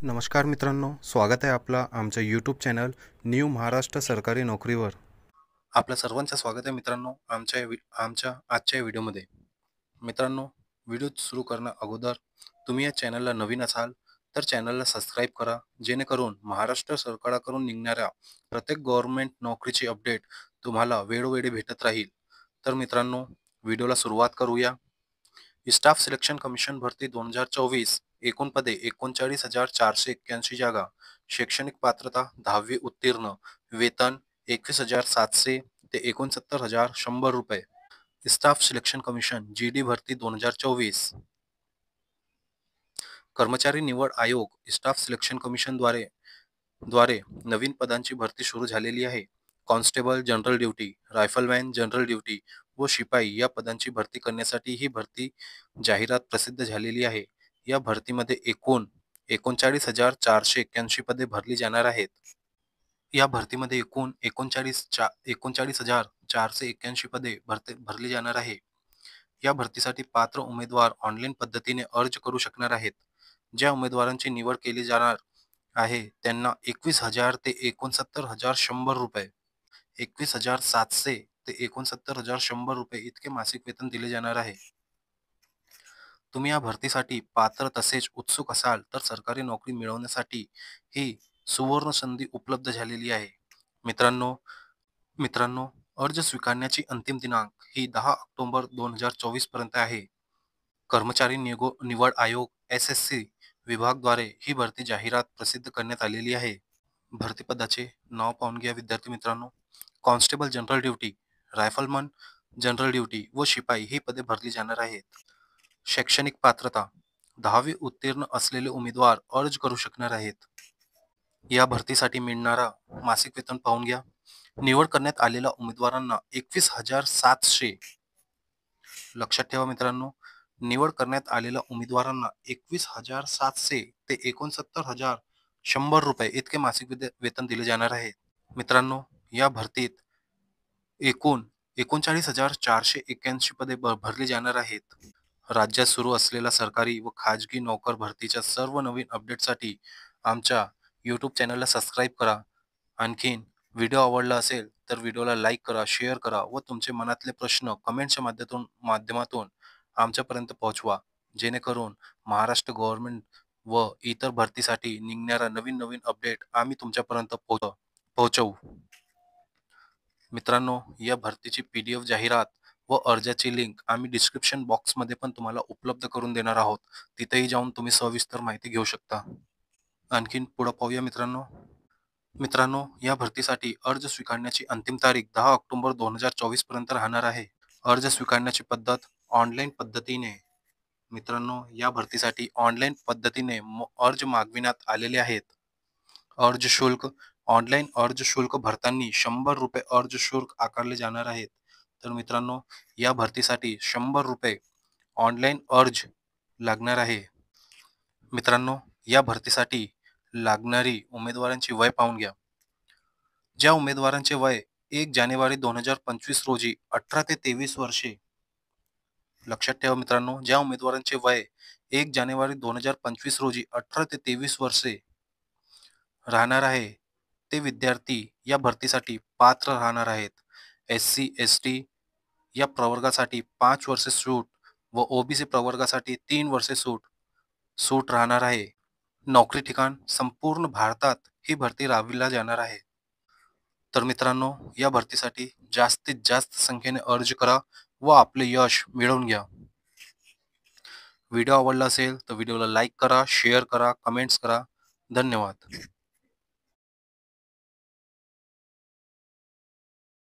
नमस्कार मित्रांनो, स्वागत आहे आपलं आमच्या यूट्यूब चॅनल न्यू महाराष्ट्र सरकारी नोकरीवर. आपल्या सर्वांचं स्वागत आहे मित्रांनो आमच्या आजच्या व्हिडिओमध्ये. मित्रांनो, व्हिडिओ सुरू करण्या अगोदर तुम्ही या चॅनलला नवीन असाल तर चॅनलला सबस्क्राईब करा, जेणेकरून महाराष्ट्र सरकारकडून निघणाऱ्या प्रत्येक गव्हर्नमेंट नोकरीची अपडेट तुम्हाला वेळोवेळी भेटत राहील. तर मित्रांनो, व्हिडिओला सुरुवात करूया. स्टाफ सिलेक्शन कमिशन भरती 2024 एकूण पदे 39,481 जागा. शैक्षणिक पात्रता 10वी उत्तीर्ण. वेतन 21,700 ते 69,100 रुपये. स्टाफ सिलेक्शन कमिशन जीडी भरती 2024. कर्मचारी निवड आयोग स्टाफ सिलेक्शन कमिशन द्वारे नवीन पदांची भरती सुरू झालेली आहे. Constable general duty, rifleman general duty व शिपाई या पदांची भरती करण्यासाठी ही भरती जाहिरात प्रसिद्ध झालेली आहे. या भरतीमध्ये एकूण 39,481 पदे भरली जाणार आहेत. या भरतीमध्ये एकूण 39,481 पदे भरली जाणार आहे. या भरतीसाठी पात्र उमेदवार ऑनलाईन पद्धतीने अर्ज करू शकणार आहेत. ज्या उमेदवारांची निवड केली जाणार आहे त्यांना 21,000 ते 69,100 रुपये, 21,700 ते 69,100 रुपये इतके मासिक वेतन दिले जाणार आहे. तुम्ही या भरतीसाठी पात्र तसेच उत्सुक असाल तर सरकारी नोकरी मिळवण्यासाठी ही सुवर्ण संधी उपलब्ध झालेली आहे. मित्रांनो मित्रांनो अर्ज स्वीकारण्याची अंतिम दिनांक ही 10 ऑक्टोबर 2024 पर्यंत आहे. कर्मचारी निवड आयोग SSC विभागद्वारे ही भरती जाहिरात प्रसिद्ध करण्यात आलेली आहे. भरती पदाचे नाव पाहून घ्या विद्यार्थी मित्रांनो. Constable general duty, rifleman general duty व शिपाई ही पदे भरली जाणार आहेत. शैक्षणिक पात्रता 10वी उत्तीर्ण असलेले उमेदवार अर्ज करू शकणार आहेत. या भरतीसाठी मिळणारा मासिक वेतन पाहून घ्या. निवड करण्यात आलेल्या उमेदवारांना 21,700. लक्षात ठेवा मित्रांनो, निवड करण्यात आलेल्या उमेदवारांना 21,700 ते 69,100 रुपये इतके मासिक वेतन दिले जाणार आहे. मित्रांनो, या भरतीत एकूण 39,481 पदे भरली जाणार आहेत. राज्यात सुरू असलेल्या सरकारी व खाजगी नोकर भरतीच्या सर्व नवीन अपडेटसाठी आमच्या यूट्यूब चॅनलला सबस्क्राईब करा. आणखीन व्हिडिओ आवडला असेल तर व्हिडिओला लाईक करा, शेअर करा व तुमचे मनातले प्रश्न कमेंटच्या माध्यमातून आमच्यापर्यंत पोहोचवा, जेणेकरून महाराष्ट्र गव्हर्नमेंट व इतर भरतीसाठी निघणारा नवीन अपडेट आम्ही तुमच्यापर्यंत पोहोचवू. मित्रांनो, या भरतीची PDF जाहिरात व अर्जाची लिंक आम्ही डिस्क्रिप्शन बॉक्समध्ये पण तुम्हाला उपलब्ध करून देणार आहोत. तिथेही जाऊन तुम्ही सविस्तर माहिती घेऊ शकता. आणखीन पुढे पाहूया मित्रांनो. मित्रांनो, या भरतीसाठी अर्ज स्वीकारण्याची अंतिम तारीख 10 ऑक्टोबर 2024 पर्यंत राहणार आहे. अर्ज स्वीकारण्याची पद्धत ऑनलाईन पद्धतीने. मित्रांनो, या भरतीसाठी ऑनलाईन पद्धतीने अर्ज मागविण्यात आलेले आहेत. अर्ज शुल्क ऑनलाईन अर्ज शुल्क भरताना 100 रुपये अर्ज शुल्क आकारले जाणार आहेत. तर मित्रांनो, या भरतीसाठी 100 रुपये ऑनलाईन अर्ज लागणार आहे. मित्रांनो, या भरतीसाठी लागणारी उमेदवारांची वय पाहून घ्या. ज्या उमेदवारांचे वय 1 जानेवारी 2025 रोजी 18 ते 23 वर्षे. लक्षात ठेवा मित्रांनो, ज्या उमेदवारांचे वय 1 जानेवारी 2025 रोजी 18 ते 23 वर्षे राहणार आहे ते विद्यार्थी या भरतीसाठी पात्र राहणार आहेत. SC ST या प्रवर्गासाठी 5 वर्षे सूट व OBC प्रवर्गासाठी 3 वर्षे सूट राहणार आहे. नोकरी ठिकाण संपूर्ण भारतात ही भरती राबविला जाणार आहे. तर मित्रांनो, या भरतीसाठी जास्तीत जास्त संख्येने अर्ज करा व आपले यश मिळवून घ्या. व्हिडिओ आवडला असेल तर व्हिडिओला लाईक करा, शेअर करा, कमेंट्स करा. धन्यवाद.